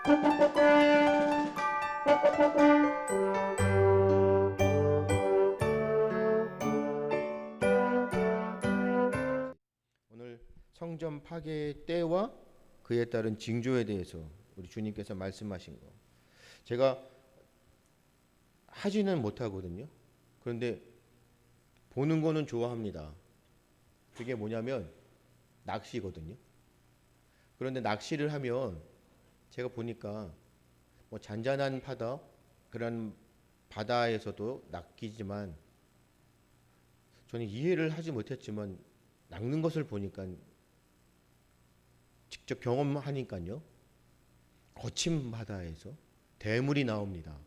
오늘 성전 파괴의 때와 그에 따른 징조에 대해서 우리 주님께서 말씀하신 거, 제가 하지는 못하거든요. 그런데 보는 거는 좋아합니다. 그게 뭐냐면 낚시거든요. 그런데 낚시를 하면 제가 보니까 뭐 잔잔한 바다, 그런 바다에서도 낚이지만 저는 이해를 하지 못했지만 낚는 것을 보니까 직접 경험하니까요, 거친 바다에서 대물이 나옵니다.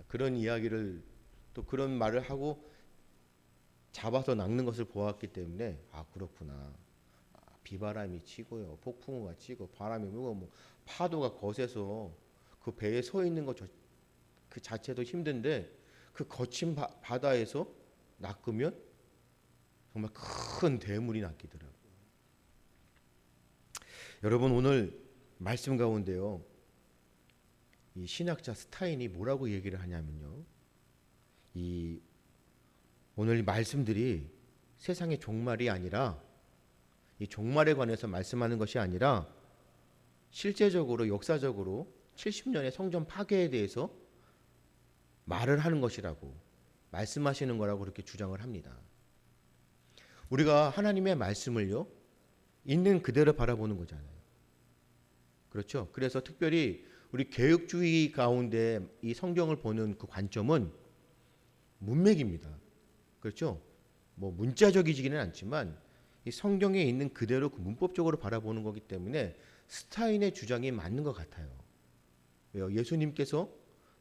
그런 이야기를, 또 그런 말을 하고 잡아서 낚는 것을 보았기 때문에 아, 그렇구나. 비바람이 치고요, 폭풍우가 치고 바람이 불고 뭐 파도가 거세서 그 배에 서 있는 것 그 자체도 힘든데 그 거친 바다에서 낚으면 정말 큰 대물이 낚이더라고요. 여러분, 오늘 말씀 가운데요, 이 신학자 스타인이 뭐라고 얘기를 하냐면요, 이 오늘 말씀들이 세상의 종말이 아니라, 이 종말에 관해서 말씀하는 것이 아니라 실제적으로 역사적으로 70년의 성전 파괴에 대해서 말을 하는 것이라고, 말씀하시는 거라고 그렇게 주장을 합니다. 우리가 하나님의 말씀을요, 있는 그대로 바라보는 거잖아요. 그렇죠? 그래서 특별히 우리 개혁주의 가운데 이 성경을 보는 그 관점은 문맥입니다. 그렇죠? 뭐 문자적이지는 않지만 이 성경에 있는 그대로 그 문법적으로 바라보는 거기 때문에 스타인의 주장이 맞는 것 같아요. 왜요? 예수님께서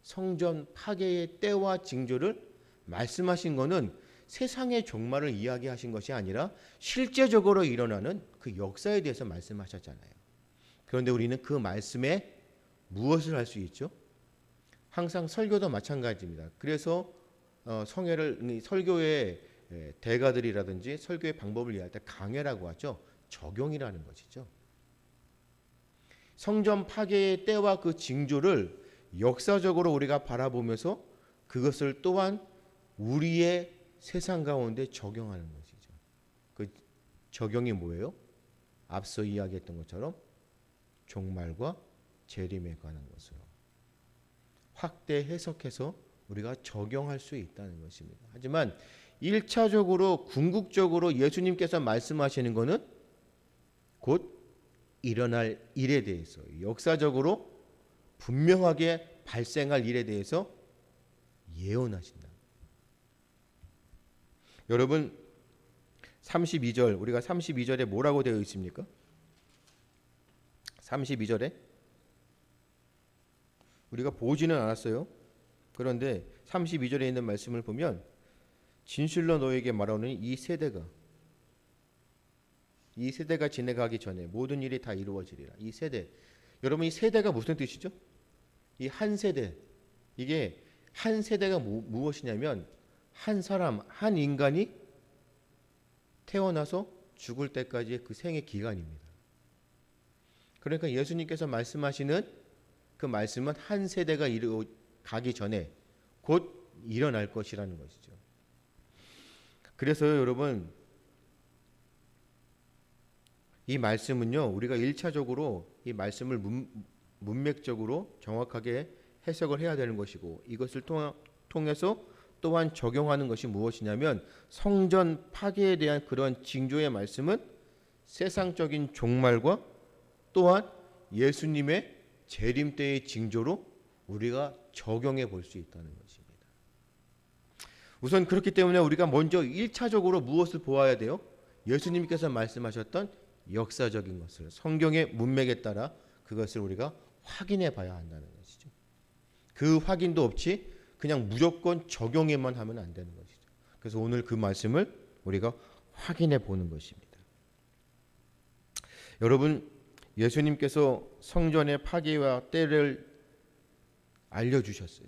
성전 파괴의 때와 징조를 말씀하신 것은 세상의 종말을 이야기하신 것이 아니라 실제적으로 일어나는 그 역사에 대해서 말씀하셨잖아요. 그런데 우리는 그 말씀에 무엇을 할 수 있죠? 항상 설교도 마찬가지입니다. 그래서 성회를, 설교의 대가들이라든지 설교의 방법을 이해할 때 강해라고 하죠. 적용이라는 것이죠. 성전 파괴의 때와 그 징조를 역사적으로 우리가 바라보면서 그것을 또한 우리의 세상 가운데 적용하는 것이죠. 그 적용이 뭐예요? 앞서 이야기했던 것처럼 종말과 재림에 관한 것으로 확대 해석해서 우리가 적용할 수 있다는 것입니다. 하지만 1차적으로 궁극적으로 예수님께서 말씀하시는 것은 곧 일어날 일에 대해서, 역사적으로 분명하게 발생할 일에 대해서 예언하신다. 여러분, 32절, 우리가 32절에 뭐라고 되어 있습니까? 32절에 우리가 보지는 않았어요. 그런데 32절에 있는 말씀을 보면 진실로 너에게 말하노니 이 세대가 지나가기 전에 모든 일이 다 이루어지리라. 이 세대, 여러분, 이 세대가 무슨 뜻이죠? 이 한 세대, 이게 한 세대가 무엇이냐면 한 사람, 한 인간이 태어나서 죽을 때까지의 그 생의 기간입니다. 그러니까 예수님께서 말씀하시는 그 말씀은 한 세대가 가기 전에 곧 일어날 것이라는 것이죠. 그래서요, 여러분, 이 말씀은요, 우리가 1차적으로 이 말씀을 문맥적으로 정확하게 해석을 해야 되는 것이고, 이것을 통해서 또한 적용하는 것이 무엇이냐면 성전 파괴에 대한 그런 징조의 말씀은 세상적인 종말과 또한 예수님의 재림 때의 징조로 우리가 적용해 볼 수 있다는 것입니다. 우선 그렇기 때문에 우리가 먼저 1차적으로 무엇을 보아야 돼요? 예수님께서 말씀하셨던 역사적인 것을, 성경의 문맥에 따라 그것을 우리가 확인해 봐야 한다는 것이죠. 그 확인도 없이 그냥 무조건 적용에만 하면 안 되는 것이죠. 그래서 오늘 그 말씀을 우리가 확인해 보는 것입니다. 여러분, 예수님께서 성전의 파괴와 때를 알려주셨어요.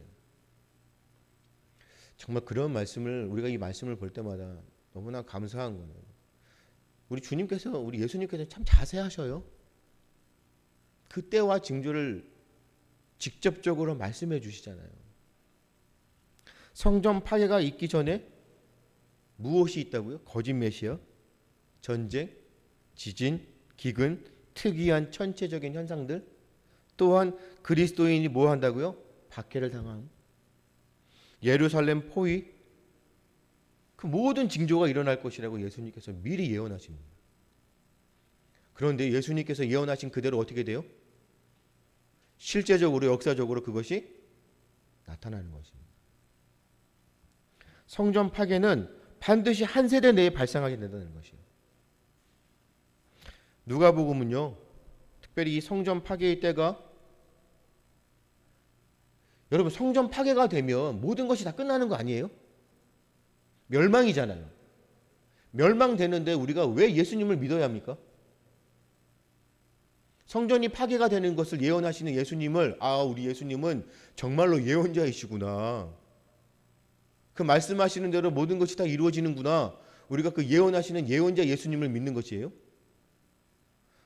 정말 그런 말씀을, 우리가 이 말씀을 볼 때마다 너무나 감사한 거예요. 우리 예수님께서 참 자세하셔요. 그 때와 징조를 직접적으로 말씀해 주시잖아요. 성전 파괴가 있기 전에 무엇이 있다고요? 거짓 메시아, 전쟁, 지진, 기근, 특이한 천체적인 현상들, 또한 그리스도인이 뭐 한다고요? 박해를 당함, 예루살렘 포위, 그 모든 징조가 일어날 것이라고 예수님께서 미리 예언하십니다. 그런데 예수님께서 예언하신 그대로 어떻게 돼요? 실제적으로 역사적으로 그것이 나타나는 것입니다. 성전 파괴는 반드시 한 세대 내에 발생하게 된다는 것이에요. 누가복음은요, 특별히 이 성전 파괴의 때가, 여러분 성전 파괴가 되면 모든 것이 다 끝나는 거 아니에요? 멸망이잖아요. 멸망되는데 우리가 왜 예수님을 믿어야 합니까? 성전이 파괴가 되는 것을 예언하시는 예수님을, 우리 예수님은 정말로 예언자이시구나, 그 말씀하시는 대로 모든 것이 다 이루어지는구나, 우리가 그 예언하시는 예언자 예수님을 믿는 것이에요.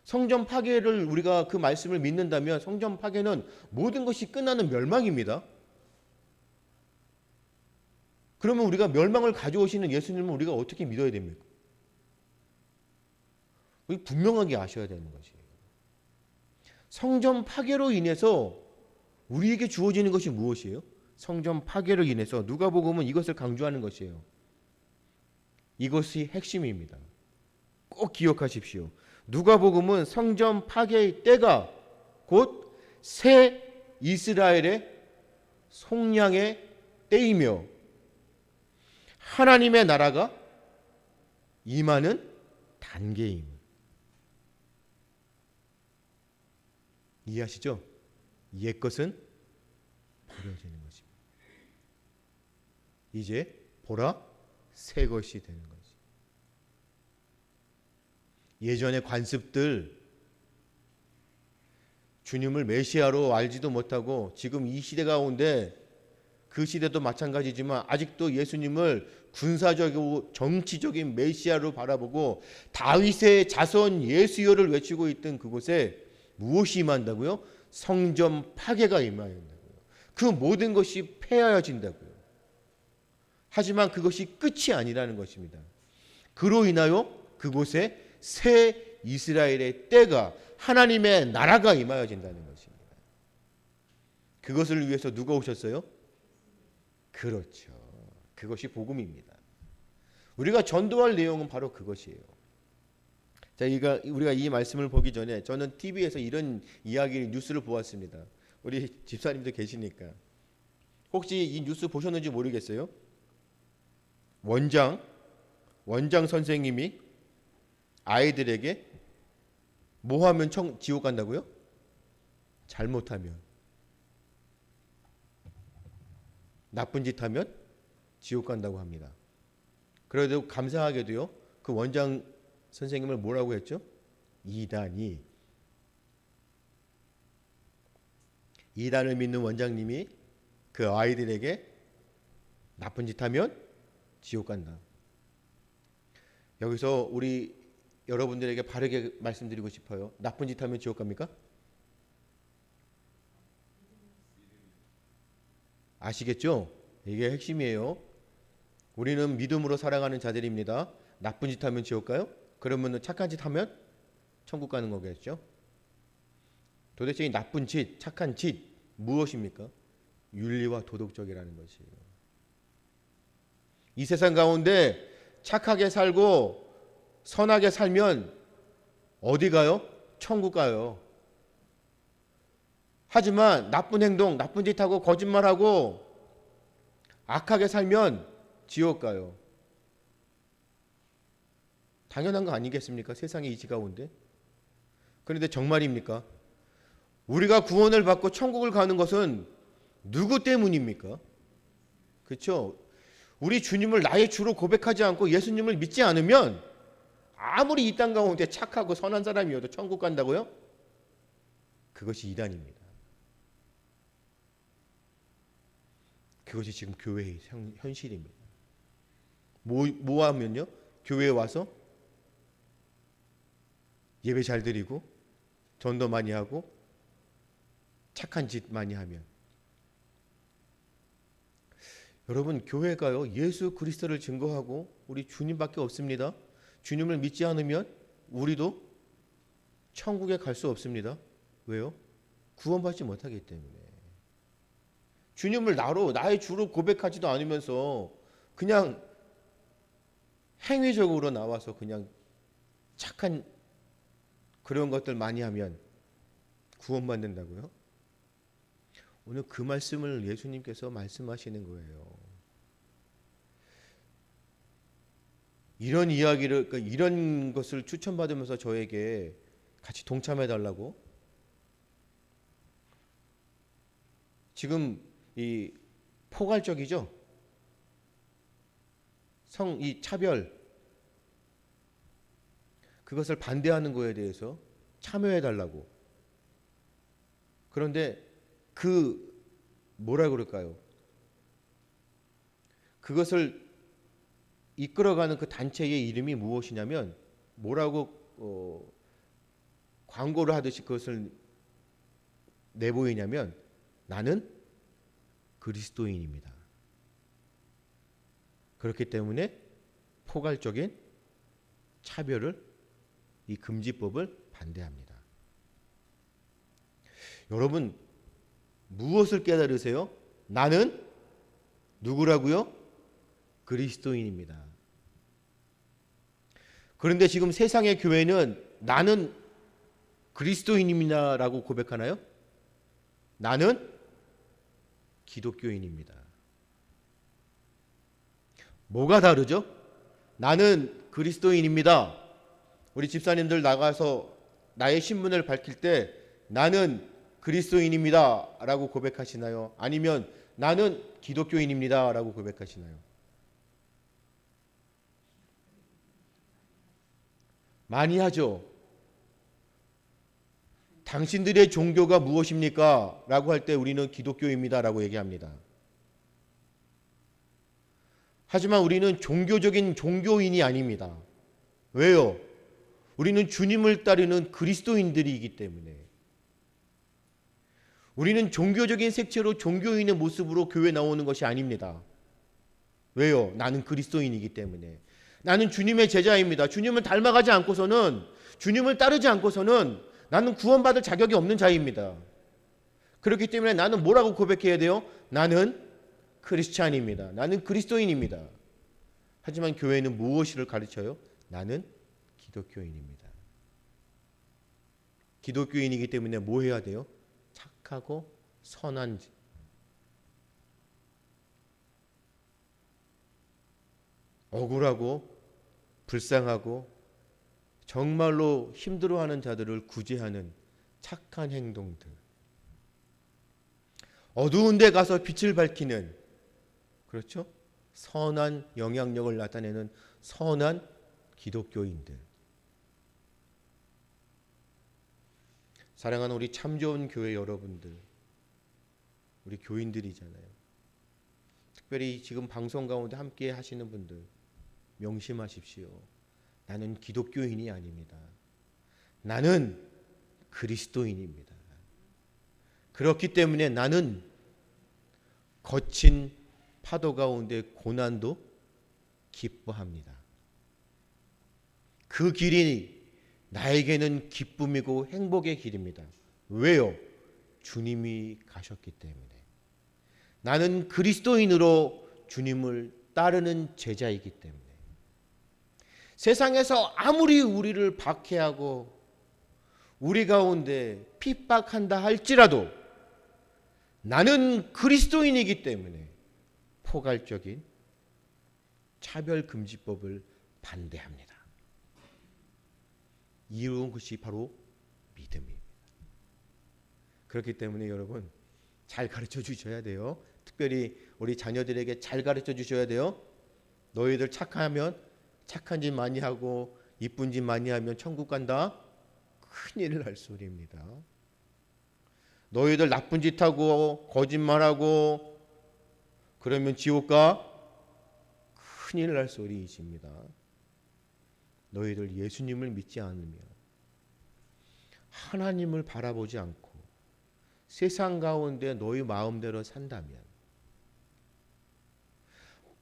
성전 파괴를 우리가 그 말씀을 믿는다면 성전 파괴는 모든 것이 끝나는 멸망입니다. 그러면 우리가 멸망을 가져오시는 예수님을 우리가 어떻게 믿어야 됩니까? 분명하게 아셔야 되는 것이에요. 성전 파괴로 인해서 우리에게 주어지는 것이 무엇이에요? 성전 파괴로 인해서 누가복음은 이것을 강조하는 것이에요. 이것이 핵심입니다. 꼭 기억하십시오. 누가복음은 성전 파괴의 때가 곧 새 이스라엘의 속량의 때이며 하나님의 나라가 임하는 단계임. 이해하시죠? 옛 것은 버려지는 것입니다. 이제 보라 새 것이 되는 거지. 예전의 관습들, 주님을 메시아로 알지도 못하고 지금 이 시대 가운데, 그 시대도 마찬가지지만 아직도 예수님을 군사적이고 정치적인 메시아로 바라보고 다윗의 자손 예수여를 외치고 있던 그곳에 무엇이 임한다고요? 성전 파괴가 임해야 한다고요. 그 모든 것이 폐하여진다고요. 하지만 그것이 끝이 아니라는 것입니다. 그로 인하여 그곳에 새 이스라엘의 때가, 하나님의 나라가 임하여진다는 것입니다. 그것을 위해서 누가 오셨어요? 그렇죠. 그것이 복음입니다. 우리가 전도할 내용은 바로 그것이에요. 자, 우리가 이 말씀을 보기 전에 저는 TV에서 이런 이야기를, 뉴스를 보았습니다. 우리 집사님도 계시니까 혹시 이 뉴스 보셨는지 모르겠어요. 원장 선생님이 아이들에게 뭐 하면 지옥 간다고요? 잘못하면, 나쁜 짓 하면 지옥 간다고 합니다. 그래도 감사하게도요, 그 원장 선생님을 뭐라고 했죠? 이단을 믿는 원장님이 그 아이들에게 나쁜 짓 하면 지옥 간다. 여기서 우리 여러분들에게 바르게 말씀드리고 싶어요. 나쁜 짓 하면 지옥 갑니까? 아시겠죠? 이게 핵심이에요. 우리는 믿음으로 살아가는 자들입니다. 나쁜 짓 하면 지옥 가요? 그러면 착한 짓 하면 천국 가는 거겠죠? 도대체 이 나쁜 짓, 착한 짓 무엇입니까? 윤리와 도덕적이라는 것이에요. 이 세상 가운데 착하게 살고 선하게 살면 어디 가요? 천국 가요. 하지만 나쁜 행동, 나쁜 짓 하고 거짓말하고 악하게 살면 지옥 가요. 당연한 거 아니겠습니까? 세상의 이치 가운데. 그런데 정말입니까? 우리가 구원을 받고 천국을 가는 것은 누구 때문입니까? 그렇죠? 우리 주님을 나의 주로 고백하지 않고 예수님을 믿지 않으면 아무리 이 땅 가운데 착하고 선한 사람이어도 천국 간다고요? 그것이 이단입니다. 그것이 지금 교회의 현실입니다. 뭐 하면요? 교회에 와서 예배 잘 드리고 전도 많이 하고 착한 짓 많이 하면. 여러분, 교회가요 예수 그리스도를 증거하고 우리 주님밖에 없습니다. 주님을 믿지 않으면 우리도 천국에 갈 수 없습니다. 왜요? 구원받지 못하기 때문에. 주님을 나의 주로 고백하지도 않으면서 그냥 행위적으로 나와서 그냥 착한 그런 것들 많이 하면 구원받는다고요? 오늘 그 말씀을 예수님께서 말씀하시는 거예요. 이런 이야기를, 이런 것을 추천받으면서 저에게 같이 동참해 달라고. 지금 이 포괄적이죠. 이 차별, 그것을 반대하는 거에 대해서 참여해 달라고. 그런데 뭐라 그럴까요? 그것을 이끌어가는 그 단체의 이름이 무엇이냐면 뭐라고 광고를 하듯이 그것을 내보이냐면 나는 그리스도인입니다. 그렇기 때문에 포괄적인 차별을, 이 금지법을 반대합니다. 여러분, 무엇을 깨달으세요? 나는 누구라고요? 그리스도인입니다. 그런데 지금 세상의 교회는 나는 그리스도인입니다라고 고백하나요? 나는 기독교인입니다. 뭐가 다르죠? 나는 그리스도인입니다. 우리 집사님들 나가서 나의 신분을 밝힐 때 나는 그리스도인입니다 라고 고백하시나요? 아니면 나는 기독교인입니다 라고 고백하시나요? 많이 하죠. 당신들의 종교가 무엇입니까? 라고 할 때 우리는 기독교입니다 라고 얘기합니다. 하지만 우리는 종교적인 종교인이 아닙니다. 왜요? 우리는 주님을 따르는 그리스도인들이기 때문에. 우리는 종교적인 색채로 종교인의 모습으로 교회 나오는 것이 아닙니다. 왜요? 나는 그리스도인이기 때문에. 나는 주님의 제자입니다. 주님을 닮아가지 않고서는, 주님을 따르지 않고서는 나는 구원받을 자격이 없는 자입니다. 그렇기 때문에 나는 뭐라고 고백해야 돼요? 나는 크리스찬입니다. 나는 그리스도인입니다. 하지만 교회는 무엇을 가르쳐요? 나는 기독교인입니다. 기독교인이기 때문에 뭐 해야 돼요? 착하고 선한 짓. 억울하고 불쌍하고 정말로 힘들어하는 자들을 구제하는 착한 행동들. 어두운 데 가서 빛을 밝히는, 그렇죠? 선한 영향력을 나타내는 선한 기독교인들. 사랑하는 우리 참 좋은 교회 여러분들, 우리 교인들이잖아요. 특별히 지금 방송 가운데 함께 하시는 분들 명심하십시오. 나는 기독교인이 아닙니다. 나는 그리스도인입니다. 그렇기 때문에 나는 거친 파도 가운데 고난도 기뻐합니다. 그 길이 나에게는 기쁨이고 행복의 길입니다. 왜요? 주님이 가셨기 때문에. 나는 그리스도인으로 주님을 따르는 제자이기 때문에. 세상에서 아무리 우리를 박해하고 우리 가운데 핍박한다 할지라도 나는 그리스도인이기 때문에 포괄적인 차별금지법을 반대합니다. 이루은 것이 바로 믿음입니다. 그렇기 때문에 여러분 잘 가르쳐 주셔야 돼요. 특별히 우리 자녀들에게 잘 가르쳐 주셔야 돼요. 너희들 착하면, 착한 짓 많이 하고 이쁜 짓 많이 하면 천국 간다. 큰일 날 소리입니다. 너희들 나쁜 짓 하고 거짓말하고 그러면 지옥 가. 큰일 날 소리이십니다. 너희들 예수님을 믿지 않으며 하나님을 바라보지 않고 세상 가운데 너희 마음대로 산다면,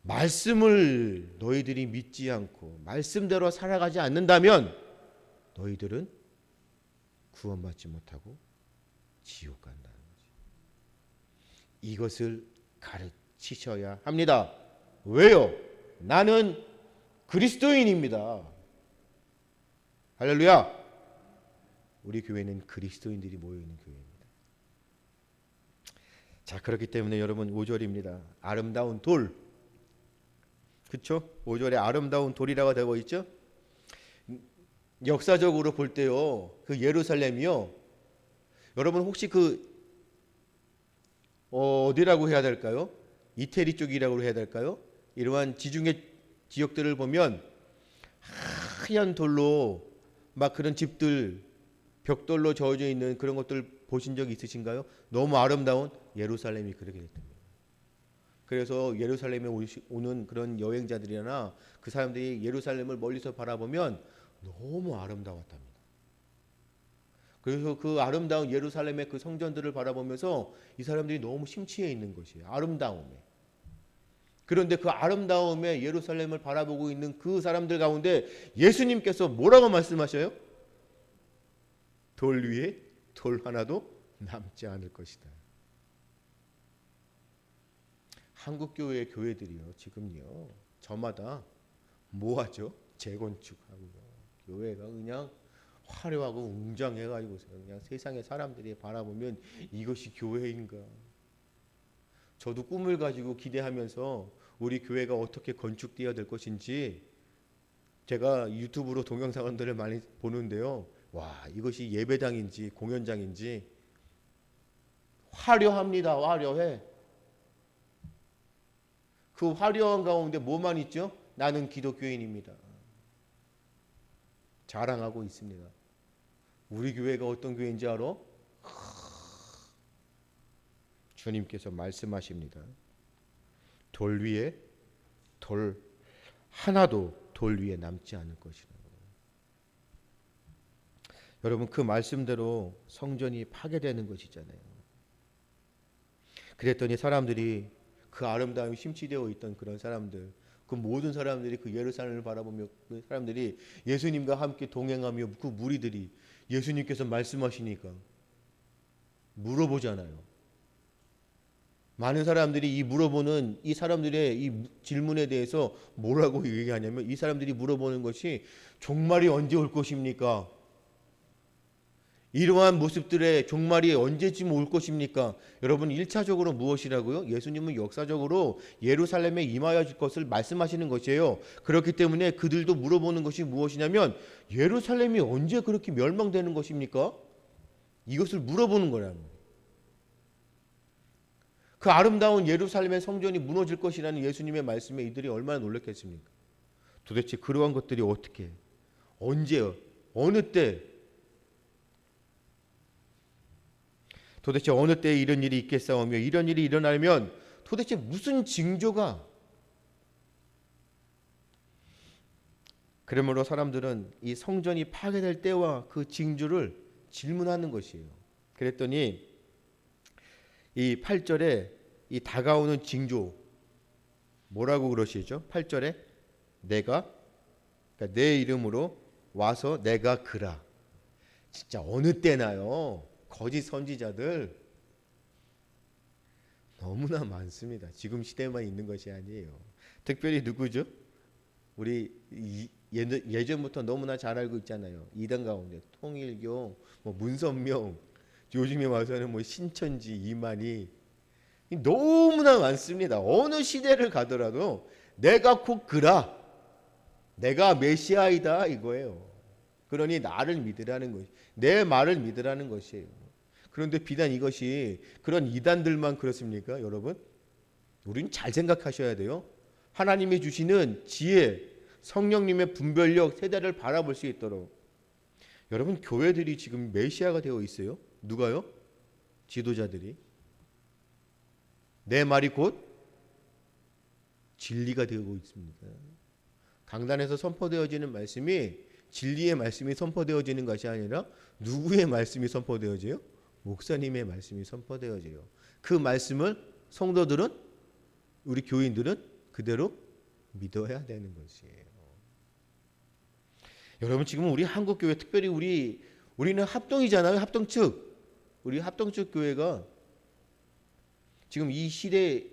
말씀을 너희들이 믿지 않고 말씀대로 살아가지 않는다면 너희들은 구원받지 못하고 지옥 간다는 거지. 이것을 가르치셔야 합니다. 왜요? 나는 그리스도인입니다. 할렐루야. 우리 교회는 그리스도인들이 모여있는 교회입니다. 자, 그렇기 때문에 여러분 5절입니다. 아름다운 돌, 그렇죠? 5절에 아름다운 돌이라고 되어 있죠. 역사적으로 볼 때요, 그 예루살렘이요, 여러분 혹시 어디라고 해야 될까요? 이태리 쪽이라고 해야 될까요? 이러한 지중해 지역들을 보면 하얀 돌로 막 그런 집들, 벽돌로 저어져 있는 그런 것들 보신 적 있으신가요? 너무 아름다운 예루살렘이 그렇게 됐답니다. 그래서 예루살렘에 오는 그런 여행자들이나 그 사람들이 예루살렘을 멀리서 바라보면 너무 아름다웠답니다. 그래서 그 아름다운 예루살렘의 그 성전들을 바라보면서 이 사람들이 너무 심취해 있는 것이에요. 아름다움에. 그런데 그 아름다움에 예루살렘을 바라보고 있는 그 사람들 가운데 예수님께서 뭐라고 말씀하셔요? 돌 위에 돌 하나도 남지 않을 것이다. 한국 교회 교회들이요, 지금요, 저마다 뭐하죠? 재건축하고요. 교회가 그냥 화려하고 웅장해가지고서 그냥 세상의 사람들이 바라보면 이것이 교회인가? 저도 꿈을 가지고 기대하면서 우리 교회가 어떻게 건축되어야 될 것인지 제가 유튜브로 동영상들을 많이 보는데요. 와, 이것이 예배당인지 공연장인지 화려합니다. 화려해. 그 화려한 가운데 뭐만 있죠? 나는 기독교인입니다. 자랑하고 있습니다. 우리 교회가 어떤 교회인지 알아? 주님께서 말씀하십니다. 돌 위에 돌 하나도 돌 위에 남지 않을 것이다. 여러분, 그 말씀대로 성전이 파괴되는 것이잖아요. 그랬더니 사람들이, 그 아름다움이 심취되어 있던 그런 사람들, 그 모든 사람들이 그 예루살렘을 바라보며 그 사람들이 예수님과 함께 동행하며 그 무리들이 예수님께서 말씀하시니까 물어보잖아요. 많은 사람들이 이 물어보는 이 사람들의 이 질문에 대해서 뭐라고 얘기하냐면, 이 사람들이 물어보는 것이 종말이 언제 올 것입니까? 이러한 모습들의 종말이 언제쯤 올 것입니까? 여러분, 1차적으로 무엇이라고요? 예수님은 역사적으로 예루살렘에 임하여 줄 것을 말씀하시는 것이에요. 그렇기 때문에 그들도 물어보는 것이 무엇이냐면, 예루살렘이 언제 그렇게 멸망되는 것입니까? 이것을 물어보는 거라는. 그 아름다운 예루살렘의 성전이 무너질 것이라는 예수님의 말씀에 이들이 얼마나 놀랐겠습니까? 도대체 그러한 것들이 어떻게, 언제, 어느 때, 도대체 어느 때에 이런 일이 있겠사오며, 이런 일이 일어나면 도대체 무슨 징조가? 그러므로 사람들은 이 성전이 파괴될 때와 그 징조를 질문하는 것이에요. 그랬더니 이 8절에 이 다가오는 징조 뭐라고 그러시죠? 8절에 내가, 그러니까 내 이름으로 와서 내가 그라. 진짜 어느 때나요? 거짓 선지자들 너무나 많습니다. 지금 시대만 있는 것이 아니에요. 특별히 누구죠? 우리 예전부터 너무나 잘 알고 있잖아요. 이단 가운데 통일교, 문선명, 요즘에 와서는 신천지, 이만희, 너무나 많습니다. 어느 시대를 가더라도 내가 곧 그라, 내가 메시아이다 이거예요. 그러니 나를 믿으라는 것이, 내 말을 믿으라는 것이에요. 그런데 비단 이것이 그런 이단들만 그렇습니까, 여러분? 우리는 잘 생각하셔야 돼요. 하나님이 주시는 지혜, 성령님의 분별력, 세대를 바라볼 수 있도록. 여러분, 교회들이 지금 메시아가 되어 있어요. 누가요? 지도자들이. 내 말이 곧 진리가 되고 있습니다. 강단에서 선포되어지는 말씀이 진리의 말씀이 선포되어지는 것이 아니라 누구의 말씀이 선포되어져요? 목사님의 말씀이 선포되어져요. 그 말씀을 성도들은, 우리 교인들은 그대로 믿어야 되는 것이에요. 여러분, 지금 우리 한국교회, 특별히 우리는 합동이잖아요. 합동 측. 우리 합동 측 교회가 지금 이 시대,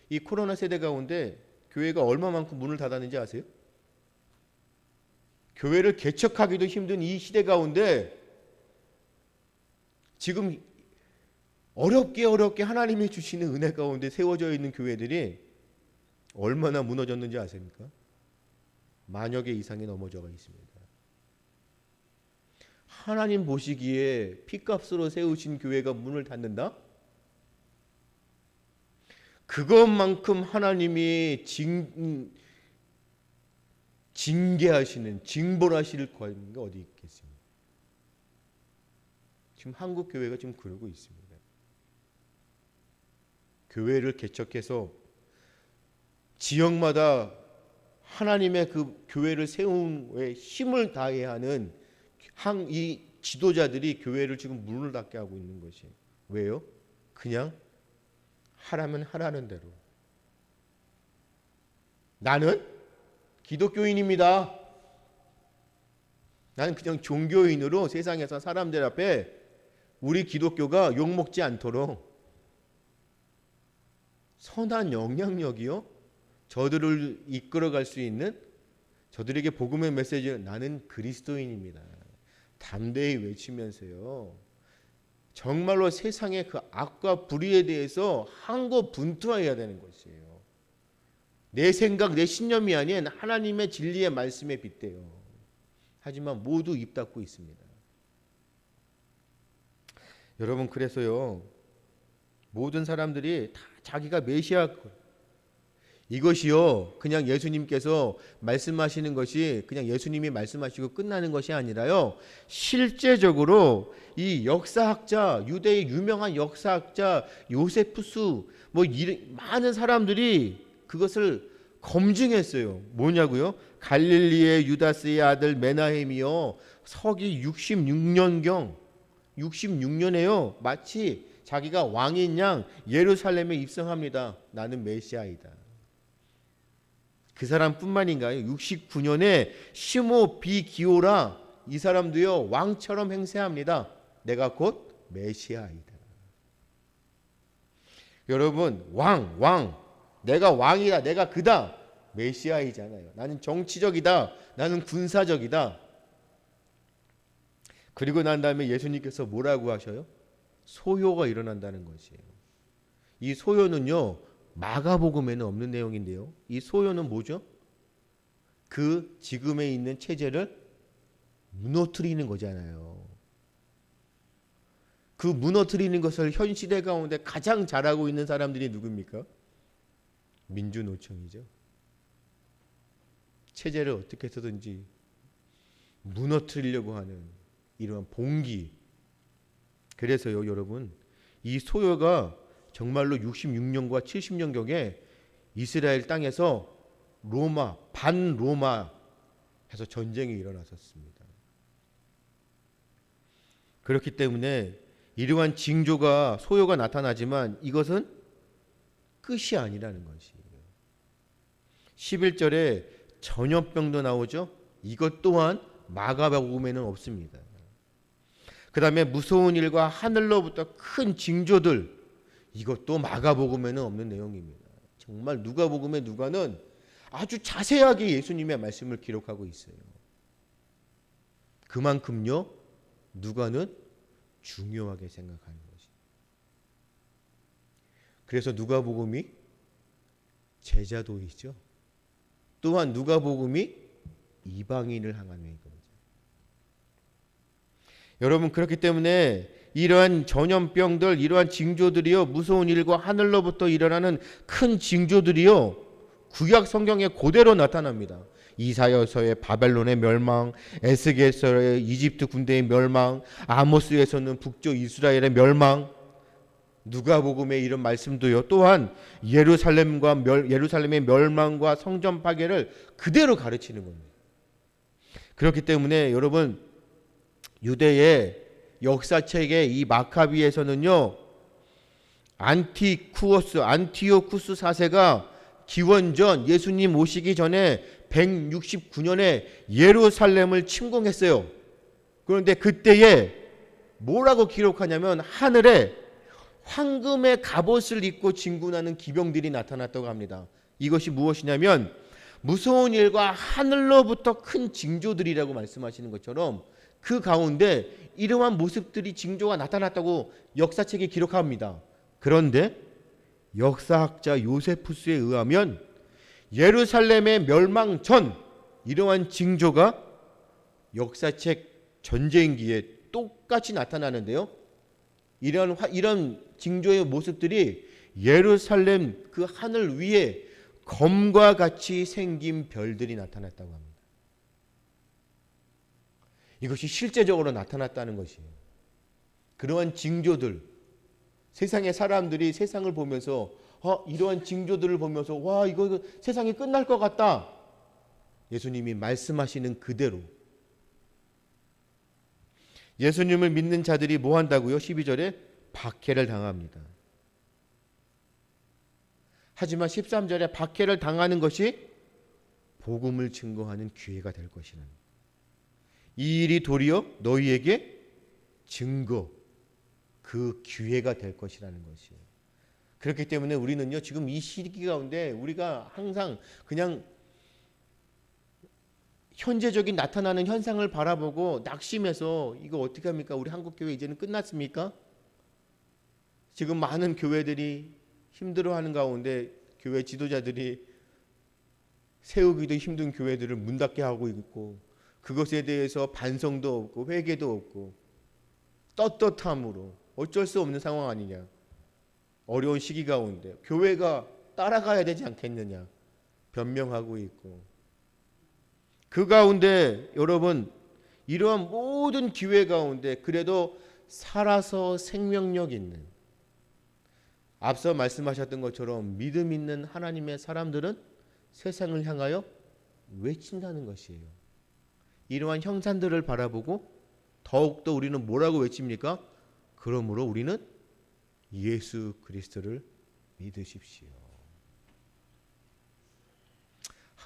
이 코로나 세대 가운데 교회가 얼마만큼 문을 닫았는지 아세요? 교회를 개척하기도 힘든 이 시대 가운데 지금 어렵게 하나님이 주시는 은혜 가운데 세워져 있는 교회들이 얼마나 무너졌는지 아십니까? 만여 개 이상이 넘어져가 있습니다. 하나님 보시기에 피값으로 세우신 교회가 문을 닫는다? 그것만큼 하나님이 징계하시는, 징벌하실 과인가 어디 있겠습니까? 지금 한국 교회가 지금 그러고 있습니다. 교회를 개척해서 지역마다 하나님의 그 교회를 세우는 힘을 다해야 하는 이 지도자들이 교회를 지금 문을 닫게 하고 있는 것이 왜요? 그냥 하라면 하라는 대로. 나는 기독교인입니다. 나는 그냥 종교인으로 세상에서 사람들 앞에 우리 기독교가 욕먹지 않도록 선한 영향력이요, 저들을 이끌어갈 수 있는, 저들에게 복음의 메시지를 나는 그리스도인입니다. 담대히 외치면서요, 정말로 세상의 그 악과 불의에 대해서 항고 분투해야 되는 것이에요. 내 생각, 내 신념이 아닌 하나님의 진리의 말씀에 빗대요. 하지만 모두 입 닫고 있습니다. 여러분, 그래서요, 모든 사람들이 다 자기가 메시아, 이것이요 그냥 예수님께서 말씀하시는 것이 그냥 예수님이 말씀하시고 끝나는 것이 아니라요, 실제적으로 이 역사학자, 유대의 유명한 역사학자 요세푸스, 많은 사람들이 그것을 검증했어요. 뭐냐고요? 갈릴리의 유다스의 아들 메나헴이요, 서기 66년경 66년에요 마치 자기가 왕인 양 예루살렘에 입성합니다. 나는 메시아이다. 그 사람뿐만인가요? 69년에 시모 비기오라, 이 사람도요 왕처럼 행세합니다. 내가 곧 메시아이다. 여러분, 왕 내가 왕이다, 내가 그다, 메시아이잖아요. 나는 정치적이다, 나는 군사적이다. 그리고 난 다음에 예수님께서 뭐라고 하셔요? 소요가 일어난다는 것이에요. 이 소요는요 마가복음에는 없는 내용인데요, 이 소요는 뭐죠? 그 지금에 있는 체제를 무너뜨리는 거잖아요. 그 무너뜨리는 것을 현 시대 가운데 가장 잘하고 있는 사람들이 누굽니까? 민주노총이죠. 체제를 어떻게 해서든지 무너뜨리려고 하는 이러한 봉기. 그래서요 여러분, 이 소요가 정말로 66년과 70년경에 이스라엘 땅에서 로마, 반로마 해서 전쟁이 일어났었습니다. 그렇기 때문에 이러한 징조가, 소요가 나타나지만 이것은 끝이 아니라는 것이에요. 11절에 전염병도 나오죠. 이것 또한 마가복음에는 없습니다. 그 다음에 무서운 일과 하늘로부터 큰 징조들, 이것도 마가복음에는 없는 내용입니다. 정말 누가복음의 누가는 아주 자세하게 예수님의 말씀을 기록하고 있어요. 그만큼요 누가는 중요하게 생각하는 것이. 그래서 누가복음이 제자도이죠. 또한 누가복음이 이방인을 향한 거죠. 여러분, 그렇기 때문에 이러한 전염병들, 이러한 징조들이요, 무서운 일과 하늘로부터 일어나는 큰 징조들이요, 구약 성경에 그대로 나타납니다. 이사야서의 바벨론의 멸망, 에스겔서의 이집트 군대의 멸망, 아모스에서는 북쪽 이스라엘의 멸망, 누가복음의 이런 말씀도요, 또한 예루살렘의 멸망과 성전 파괴를 그대로 가르치는 겁니다. 그렇기 때문에 여러분, 유대의 역사책의 이 마카비에서는요, 안티오쿠스 4세가 기원전 예수님 오시기 전에 169년에 예루살렘을 침공했어요. 그런데 그때에 뭐라고 기록하냐면 하늘에 황금의 갑옷을 입고 진군하는 기병들이 나타났다고 합니다. 이것이 무엇이냐면 무서운 일과 하늘로부터 큰 징조들이라고 말씀하시는 것처럼 그 가운데 이러한 모습들이 징조가 나타났다고 역사책이 기록합니다. 그런데 역사학자 요세푸스에 의하면 예루살렘의 멸망 전 이러한 징조가 역사책 전쟁기에 똑같이 나타나는데요. 이런 징조의 모습들이 예루살렘 그 하늘 위에 검과 같이 생긴 별들이 나타났다고 합니다. 이것이 실제적으로 나타났다는 것이에요. 그러한 징조들, 세상의 사람들이 세상을 보면서 이러한 징조들을 보면서 와, 이거 세상이 끝날 것 같다. 예수님이 말씀하시는 그대로 예수님을 믿는 자들이 뭐 한다고요? 12절에 박해를 당합니다. 하지만 13절에 박해를 당하는 것이 복음을 증거하는 기회가 될 것이라는, 이 일이 도리어 너희에게 증거, 그 기회가 될 것이라는 것이에요. 그렇기 때문에 우리는요, 지금 이 시기 가운데 우리가 항상 그냥 현재적인 나타나는 현상을 바라보고 낙심해서 이거 어떻게 합니까? 우리 한국교회 이제는 끝났습니까? 지금 많은 교회들이 힘들어하는 가운데 교회 지도자들이 세우기도 힘든 교회들을 문 닫게 하고 있고, 그것에 대해서 반성도 없고 회개도 없고 떳떳함으로 어쩔 수 없는 상황 아니냐, 어려운 시기 가운데 교회가 따라가야 되지 않겠느냐 변명하고 있고, 그 가운데 여러분 이러한 모든 기회 가운데 그래도 살아서 생명력 있는, 앞서 말씀하셨던 것처럼 믿음 있는 하나님의 사람들은 세상을 향하여 외친다는 것이에요. 이러한 형상들을 바라보고 더욱더 우리는 뭐라고 외칩니까? 그러므로 우리는 예수 그리스도를 믿으십시오.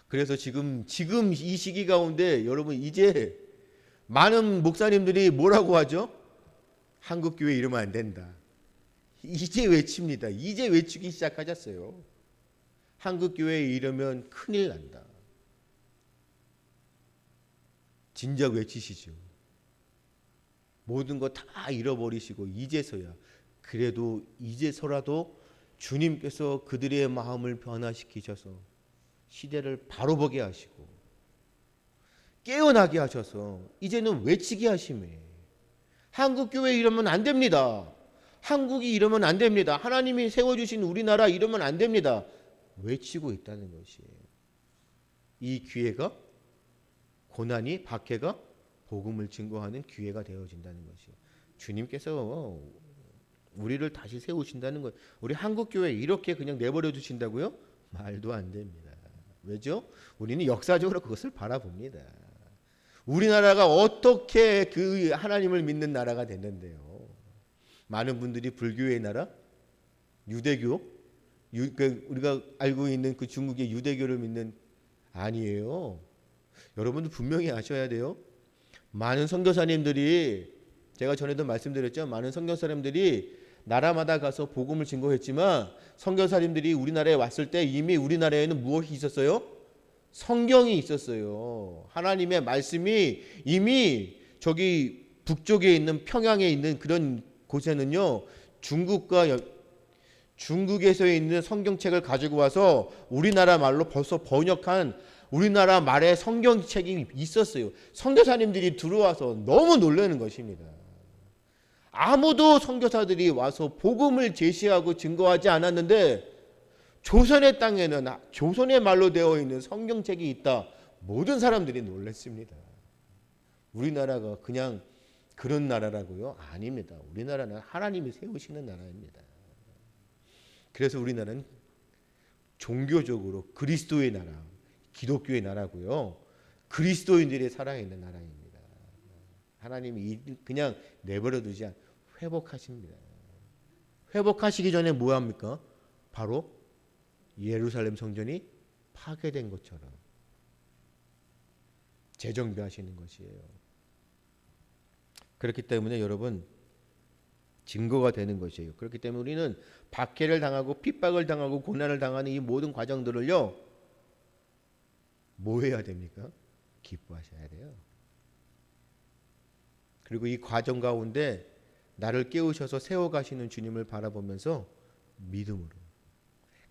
그래서 지금 이 시기 가운데 여러분 이제 많은 목사님들이 뭐라고 하죠? 한국교회 이러면 안 된다. 이제 외칩니다. 이제 외치기 시작하셨어요. 한국교회에 이러면 큰일 난다. 진작 외치시죠. 모든 거 다 잃어버리시고 이제서야, 그래도 이제서라도 주님께서 그들의 마음을 변화시키셔서 시대를 바로 보게 하시고 깨어나게 하셔서 이제는 외치게 하심에, 한국교회 이러면 안 됩니다. 한국이 이러면 안 됩니다. 하나님이 세워주신 우리나라 이러면 안 됩니다. 외치고 있다는 것이에요. 이 기회가, 고난이, 박해가 복음을 증거하는 기회가 되어진다는 것이에요. 주님께서 우리를 다시 세우신다는 것. 우리 한국교회 이렇게 그냥 내버려 두신다고요? 말도 안 됩니다. 왜죠? 우리는 역사적으로 그것을 바라봅니다. 우리나라가 어떻게 그 하나님을 믿는 나라가 됐는데요. 많은 분들이 불교의 나라, 유대교, 우리가 알고 있는 그 중국의 유대교를 믿는, 아니에요. 여러분들 분명히 아셔야 돼요. 많은 선교사님들이, 제가 전에도 말씀드렸죠. 많은 선교사님들이 나라마다 가서 복음을 증거했지만 선교사님들이 우리나라에 왔을 때 이미 우리나라에는 무엇이 있었어요? 성경이 있었어요. 하나님의 말씀이 이미 저기 북쪽에 있는 평양에 있는 그런 곳에는요, 중국에서 있는 성경책을 가지고 와서 우리나라 말로 벌써 번역한 우리나라 말의 성경책이 있었어요. 선교사님들이 들어와서 너무 놀라는 것입니다. 아무도 선교사들이 와서 복음을 제시하고 증거하지 않았는데 조선의 땅에는 조선의 말로 되어 있는 성경책이 있다. 모든 사람들이 놀랐습니다. 우리나라가 그냥 그런 나라라고요? 아닙니다. 우리나라는 하나님이 세우시는 나라입니다. 그래서 우리나라는 종교적으로 그리스도의 나라, 기독교의 나라고요. 그리스도인들이 살아있는 나라입니다. 하나님이 그냥 내버려 두지 않고 회복하십니다. 회복하시기 전에 뭐 합니까? 바로 예루살렘 성전이 파괴된 것처럼 재정비하시는 것이에요. 그렇기 때문에 여러분 증거가 되는 것이에요. 그렇기 때문에 우리는 박해를 당하고 핍박을 당하고 고난을 당하는 이 모든 과정들을요, 뭐 해야 됩니까? 기뻐하셔야 돼요. 그리고 이 과정 가운데 나를 깨우셔서 세워가시는 주님을 바라보면서 믿음으로.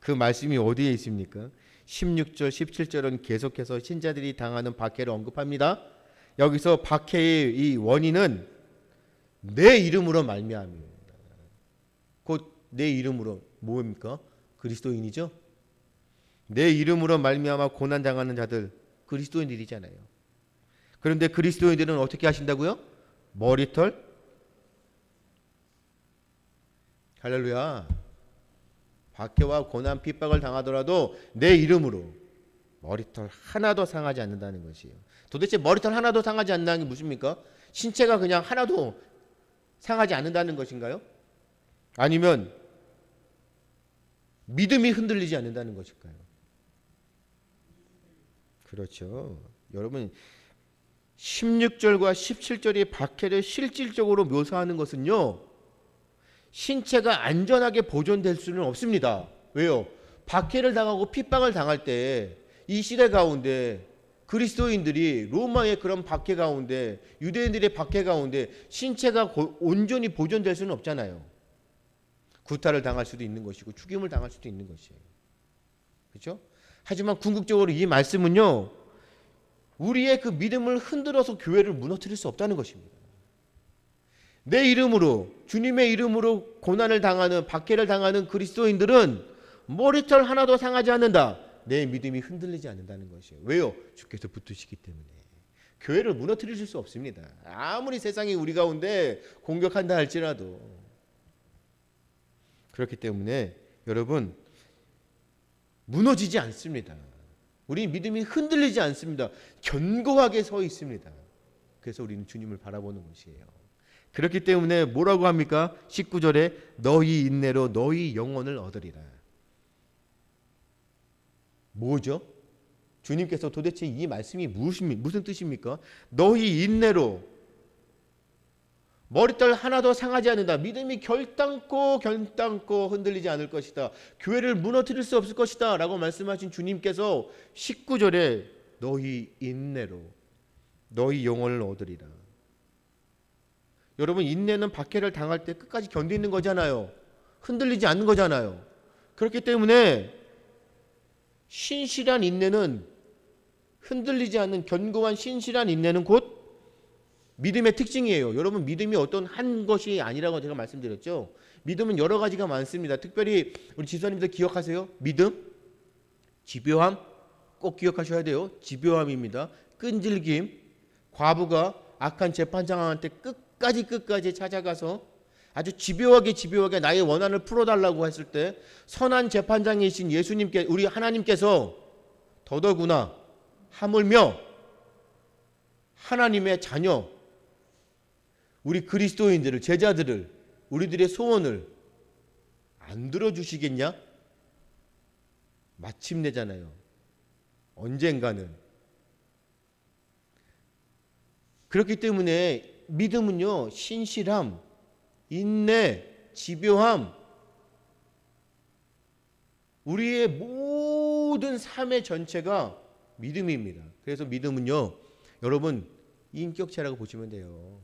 그 말씀이 어디에 있습니까? 16절 17절은 계속해서 신자들이 당하는 박해를 언급합니다. 여기서 박해의 이 원인은 내 이름으로 말미암입니다. 곧 내 이름으로 뭡니까? 그리스도인이죠. 내 이름으로 말미암아 고난 당하는 자들 그리스도인들이잖아요. 그런데 그리스도인들은 어떻게 하신다고요? 머리털 할렐루야. 박해와 고난 핍박을 당하더라도 내 이름으로 머리털 하나도 상하지 않는다는 것이에요. 도대체 머리털 하나도 상하지 않는다는 게 무엇입니까? 신체가 그냥 하나도 상하지 않는다는 것인가요? 아니면 믿음이 흔들리지 않는다는 것일까요? 그렇죠. 여러분 16절과 17절의 박해를 실질적으로 묘사하는 것은요, 신체가 안전하게 보존될 수는 없습니다. 왜요? 박해를 당하고 핍박을 당할 때 이 시대 가운데 그리스도인들이 로마의 그런 박해 가운데, 유대인들의 박해 가운데 신체가 온전히 보존될 수는 없잖아요. 구타를 당할 수도 있는 것이고 죽임을 당할 수도 있는 것이에요. 그렇죠? 하지만 궁극적으로 이 말씀은요, 우리의 그 믿음을 흔들어서 교회를 무너뜨릴 수 없다는 것입니다. 내 이름으로, 주님의 이름으로 고난을 당하는, 박해를 당하는 그리스도인들은 머리털 하나도 상하지 않는다. 내 믿음이 흔들리지 않는다는 것이에요. 왜요? 주께서 붙으시기 때문에. 교회를 무너뜨릴 수 없습니다. 아무리 세상이 우리 가운데 공격한다 할지라도. 그렇기 때문에 여러분 무너지지 않습니다. 우리 믿음이 흔들리지 않습니다. 견고하게 서 있습니다. 그래서 우리는 주님을 바라보는 것이에요. 그렇기 때문에 뭐라고 합니까? 19절에 너희 인내로 너희 영혼을 얻으리라. 뭐죠? 주님께서 도대체 이 말씀이 무슨 뜻입니까? 너희 인내로 머리털 하나도 상하지 않는다. 믿음이 결단코 흔들리지 않을 것이다. 교회를 무너뜨릴 수 없을 것이다 라고 말씀하신 주님께서 19절에 너희 인내로 너희 영혼을 얻으리라. 여러분 인내는 박해를 당할 때 끝까지 견디는 거잖아요. 흔들리지 않는 거잖아요. 그렇기 때문에 신실한 인내는, 흔들리지 않는 견고한 신실한 인내는 곧 믿음의 특징이에요. 여러분 믿음이 어떤 한 것이 아니라고 제가 말씀드렸죠. 믿음은 여러 가지가 많습니다. 특별히 우리 지수님들 기억하세요? 믿음, 집요함 꼭 기억하셔야 돼요. 집요함입니다. 끈질김, 과부가 악한 재판장한테 끝까지 찾아가서 아주 집요하게 나의 원한을 풀어달라고 했을 때 선한 재판장이신 예수님께, 우리 하나님께서 더더구나 하물며 하나님의 자녀, 우리 그리스도인들을, 제자들을, 우리들의 소원을 안 들어주시겠냐? 마침내잖아요. 언젠가는. 그렇기 때문에 믿음은요, 신실함, 인내, 집요함, 우리의 모든 삶의 전체가 믿음입니다. 그래서 믿음은요, 여러분 인격체라고 보시면 돼요.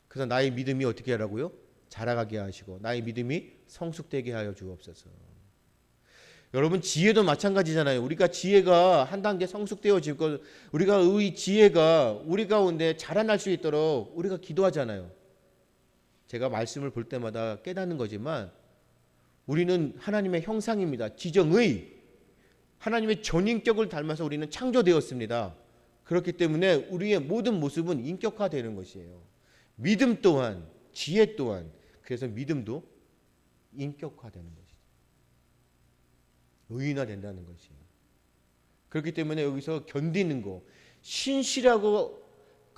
그래서 나의 믿음이 어떻게 하라고요? 자라가게 하시고 나의 믿음이 성숙되게 하여 주옵소서. 여러분 지혜도 마찬가지잖아요. 우리가 지혜가 한 단계 성숙되어지고 우리가 의 지혜가 우리 가운데 자라날 수 있도록 우리가 기도하잖아요. 제가 말씀을 볼 때마다 깨닫는 거지만 우리는 하나님의 형상입니다. 지정의 하나님의 전인격을 닮아서 우리는 창조되었습니다. 그렇기 때문에 우리의 모든 모습은 인격화되는 것이에요. 믿음 또한, 지혜 또한, 그래서 믿음도 인격화되는 것이죠. 의인화된다는 것이에요. 그렇기 때문에 여기서 견디는 거, 신실하고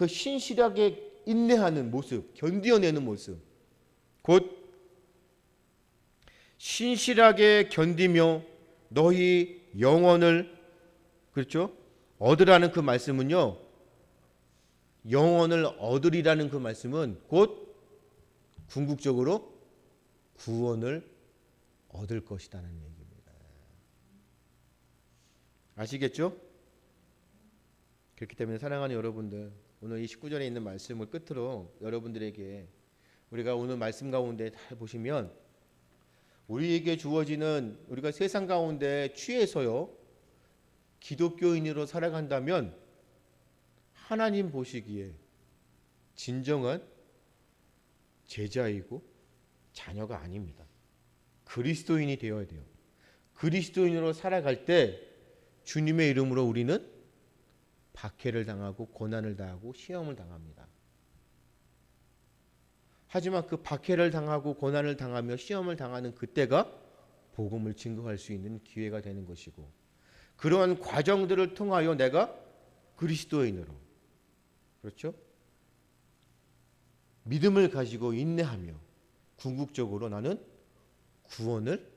그 신실하게 인내하는 모습, 견디어내는 모습, 곧 신실하게 견디며 너희 영혼을, 그렇죠? 얻으라는 그 말씀은요, 영혼을 얻으리라는 그 말씀은 곧 궁극적으로 구원을 얻을 것이라는 얘기입니다. 아시겠죠? 그렇기 때문에 사랑하는 여러분들, 오늘 이 19절에 있는 말씀을 끝으로 여러분들에게, 우리가 오늘 말씀 가운데 다 보시면 우리에게 주어지는, 우리가 세상 가운데 취해서요 기독교인으로 살아간다면 하나님 보시기에 진정한 제자이고 자녀가 아닙니다. 그리스도인이 되어야 돼요. 그리스도인으로 살아갈 때 주님의 이름으로 우리는 박해를 당하고 고난을 당하고 시험을 당합니다. 하지만 그 박해를 당하고 고난을 당하며 시험을 당하는 그때가 복음을 증거할 수 있는 기회가 되는 것이고, 그러한 과정들을 통하여 내가 그리스도인으로, 그렇죠? 믿음을 가지고 인내하며 궁극적으로 나는 구원을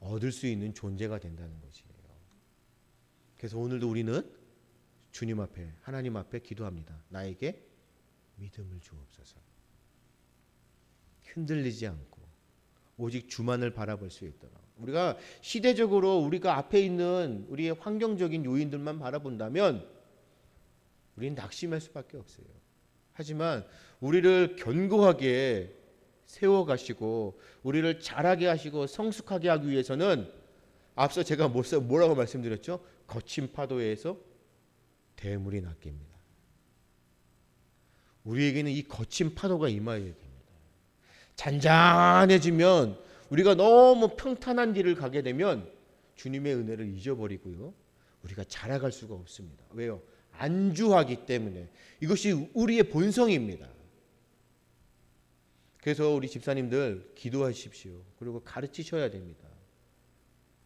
얻을 수 있는 존재가 된다는 것이에요. 그래서 오늘도 우리는 주님 앞에, 하나님 앞에 기도합니다. 나에게 믿음을 주옵소서. 흔들리지 않고 오직 주만을 바라볼 수 있도록, 우리가 시대적으로 우리가 앞에 있는 우리의 환경적인 요인들만 바라본다면 우리는 낙심할 수밖에 없어요. 하지만 우리를 견고하게 세워가시고 우리를 자라게 하시고 성숙하게 하기 위해서는, 앞서 제가 뭐라고 말씀드렸죠? 거친 파도에서 대물이 낚입니다. 우리에게는 이 거친 파도가 임하여야 됩니다. 잔잔해지면, 우리가 너무 평탄한 길을 가게 되면 주님의 은혜를 잊어버리고요, 우리가 자라갈 수가 없습니다. 왜요? 안주하기 때문에. 이것이 우리의 본성입니다. 그래서 우리 집사님들 기도하십시오. 그리고 가르치셔야 됩니다.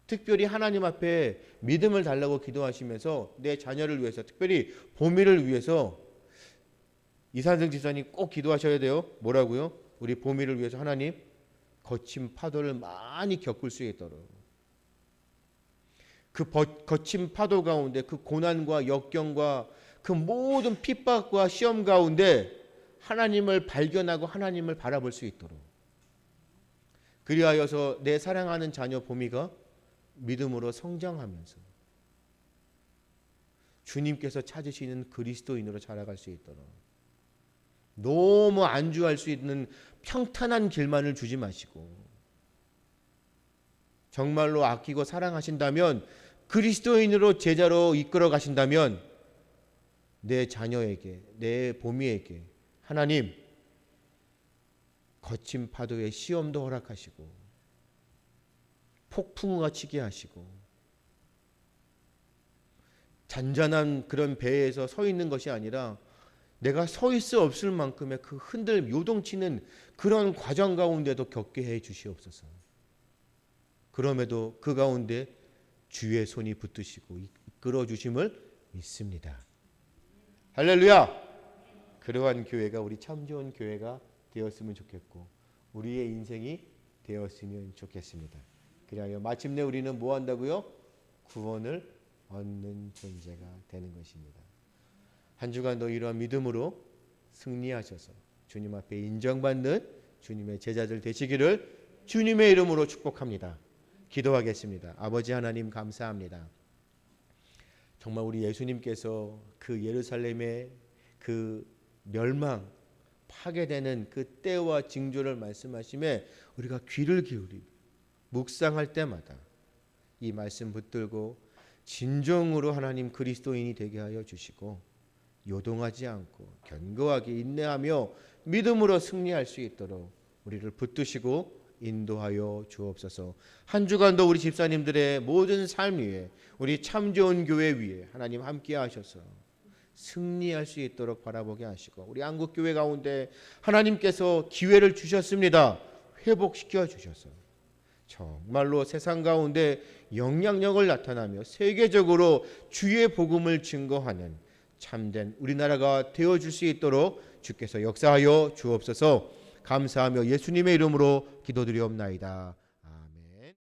특별히 하나님 앞에 믿음을 달라고 기도하시면서 내 자녀를 위해서, 특별히 보미를 위해서 이산승 집사님 꼭 기도하셔야 돼요. 뭐라고요? 우리 보미를 위해서 하나님 거친 파도를 많이 겪을 수 있도록, 그 거친 파도 가운데, 그 고난과 역경과 그 모든 핍박과 시험 가운데 하나님을 발견하고 하나님을 바라볼 수 있도록, 그리하여서 내 사랑하는 자녀 보미가 믿음으로 성장하면서 주님께서 찾으시는 그리스도인으로 자라갈 수 있도록, 너무 안주할 수 있는 평탄한 길만을 주지 마시고 정말로 아끼고 사랑하신다면, 그리스도인으로 제자로 이끌어 가신다면 내 자녀에게, 내 보미에게 하나님 거친 파도의 시험도 허락하시고 폭풍우가 치게 하시고 잔잔한 그런 배에서 서 있는 것이 아니라 내가 서 있을 수 없을 만큼의 그 요동치는 그런 과정 가운데도 겪게 해 주시옵소서. 그럼에도 그 가운데 주의 손이 붙드시고 이끌어 주심을 믿습니다. 할렐루야. 그러한 교회가 우리 참 좋은 교회가 되었으면 좋겠고 우리의 인생이 되었으면 좋겠습니다. 그리하여 마침내 우리는 뭐 한다고요? 구원을 얻는 존재가 되는 것입니다. 한 주간도 이러한 믿음으로 승리하셔서 주님 앞에 인정받는 주님의 제자들 되시기를 주님의 이름으로 축복합니다. 기도하겠습니다. 아버지 하나님 감사합니다. 정말 우리 예수님께서 그 예루살렘의 그 멸망, 파괴되는 그 때와 징조를 말씀하심에 우리가 귀를 기울이고 묵상할 때마다 이 말씀 붙들고 진정으로 하나님 그리스도인이 되게 하여 주시고 요동하지 않고 견고하게 인내하며 믿음으로 승리할 수 있도록 우리를 붙드시고 인도하여 주옵소서. 한 주간도 우리 집사님들의 모든 삶 위에, 우리 참 좋은 교회 위에 하나님 함께 하셔서 승리할 수 있도록 바라보게 하시고, 우리 한국교회 가운데 하나님께서 기회를 주셨습니다. 회복시켜 주셔서 정말로 세상 가운데 영향력을 나타나며 세계적으로 주의 복음을 증거하는 참된 우리나라가 되어줄 수 있도록 주께서 역사하여 주옵소서. 감사하며 예수님의 이름으로 기도드리옵나이다.